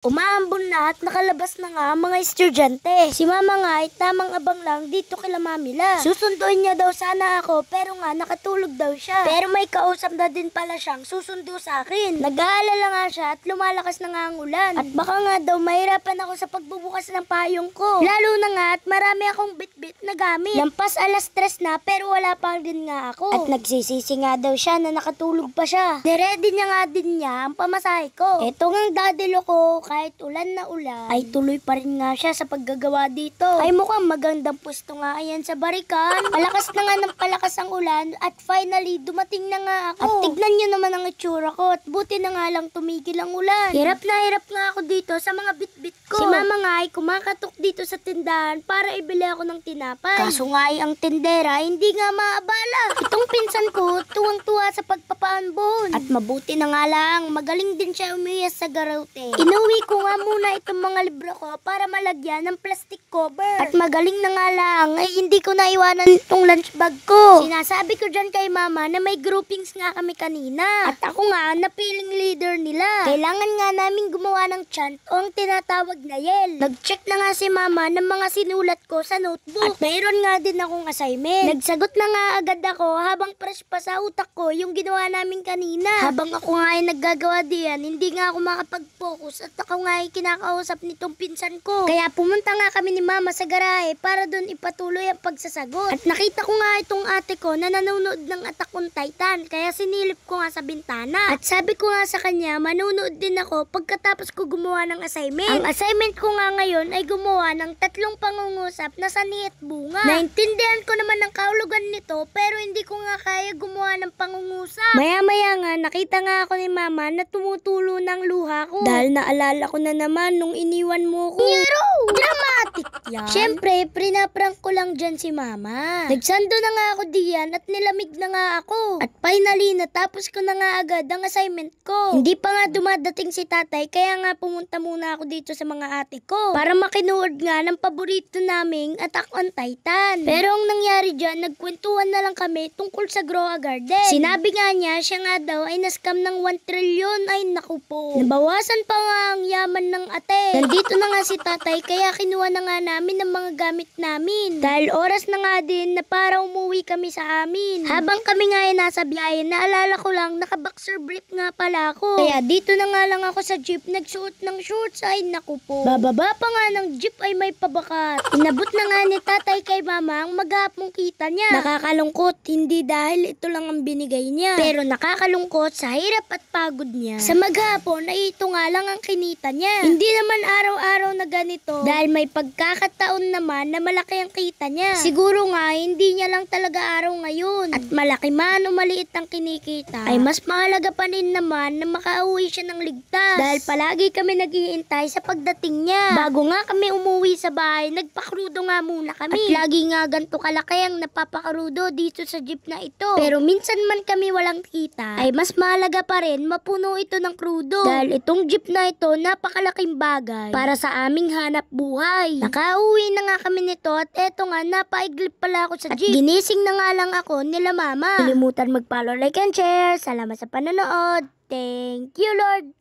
Umaambon na at nakalabas na nga ang mga estudyante. Si mama nga ay tamang abang lang dito kila mamila. Susunduin niya daw sana ako pero nga nakatulog daw siya. Pero may kausap na din pala siyang susundo sa akin. Nag-aalala nga siya at lumalakas na nga ang ulan. At baka nga daw mahirapan ako sa pagbubukas ng payong ko. Lalo na nga at marami akong bit-bit na gamit. Lampas 3:00 na pero wala pa din nga ako. At nagsisisi nga daw siya na nakatulog pa siya. Niready niya nga din niya ang pamasahe ko. Eto nga dadalo ko. Kahit ulan na ulan, ay tuloy pa rin nga siya sa paggagawa dito. Ay mukhang magandang pwesto nga ayan sa barikan. Palakas na nga ng palakas ang ulan at finally dumating na nga ako. At tignan nyo naman ang itsura ko at buti na nga lang tumigil ang ulan. Hirap na hirap nga ako dito sa mga bit-bit ko. Si mama nga ay kumakatok dito sa tindahan para ibili ako ng tinapay. Kaso nga ay ang tindera hindi nga maabala. Itong pinsan ko tuwang-tuwa sa pagpapaanbon. At mabuti na nga lang, magaling din siya umiyas sa garote. Inuwi ko nga muna itong mga libro ko para malagyan ng plastic cover. At magaling na nga lang, ay hindi ko naiwanan itong lunch bag ko. Sinasabi ko dyan kay mama na may groupings nga kami kanina. At ako nga, napiling leader nila. Kailangan nga namin gumawa ng chant o ang tinatawag na yell. Nag-check na nga si mama ng mga sinulat ko sa notebook. At mayroon nga din akong assignment. Nagsagot na nga agad ako habang fresh pa sa utak ko yung ginawa namin kanina. Habang ako nga ay naggagawa diyan, hindi nga ako makapag-focus at ako nga ay kinakausap nitong pinsan ko. Kaya pumunta nga kami ni mama sa garahe para doon ipatuloy ang pagsasagot. At nakita ko nga itong ate ko na nanonood ng Attack on Titan. Kaya sinilip ko nga sa bintana. At sabi ko nga sa kanya, manonood din ako pagkatapos ko gumawa ng assignment. Ang assignment ko nga ngayon ay gumawa ng 3 pangungusap na sani at bunga. Naintindihan ko naman ang kahulugan nito pero hindi ko nga kaya gumawa ng pangungusap. Maya-maya nga nakita nga ako ni mama na tumutulo ng luha ko. Dahil naalala ko na naman nung iniwan mo ko. Nyaro! Dramatic yan. Siyempre, prinaprank ko lang dyan si mama. Nagsando na nga ako diyan at nilamig na nga ako. At finally, natapos ko na nga agad ang assignment ko. Hindi pa nga dumadating si tatay kaya nga pumunta muna ako dito sa mga ate ko para makinuod nga ng paborito naming Attack on Titan. Pero ang nangyari dyan, nagkwentuhan na lang kami tungkol sa Grow a Garden. Sinabi nga niya, siya nga daw ay nascam ng 1 trillion. Ay naku po. Nabawasan pa nga ang yaman ng ate. Nandito na nga si tatay kaya kinuha na nga namin ang mga gamit namin. Dahil oras na nga din na para umuwi kami sa amin. Habang kami nga ay nasa biyahe, naalala ko lang naka-boxer brief nga pala ako. Kaya dito na nga lang ako sa jeep nagsuot ng shorts. Ay naku po. Bababa pa nga ng jeep ay may pabakat. Inabot na nga ni tatay kay mama ang maghapong kita niya. Nakakalungkot, hindi dahil ito lang ang binigay niya. Pero nakakalungkot sa hirap at pagod niya. Sa maghapon ay ito nga lang ang kinita niya. Hindi naman araw-araw na ganito dahil may pagkakataon naman na malaki ang kita niya. Siguro nga hindi niya lang talaga araw ngayon. At malaki man o maliit ang kinikita ay mas mahalaga pa rin naman na makauwi siya ng ligtas. Dahil palagi kami naghihintay sa pagdating niya. Bago nga kami umuwi sa bahay, nagpakrudo nga muna kami. At lagi nga ganito kalaki ang napapakrudo dito sa jeep na ito. Pero minsan man kami walang kita ay mas mahalaga pa rin mapuno ito ng krudo. Dahil itong jeep na ito napakalaking bagay para sa aming hanap buhay. Nakauwi na nga kami nito at eto nga napaiglip pala ako sa jeep. At ginising na nga lang ako nila mama. Kalimutan mag-follow, like and share. Salamat sa panonood. Thank you Lord.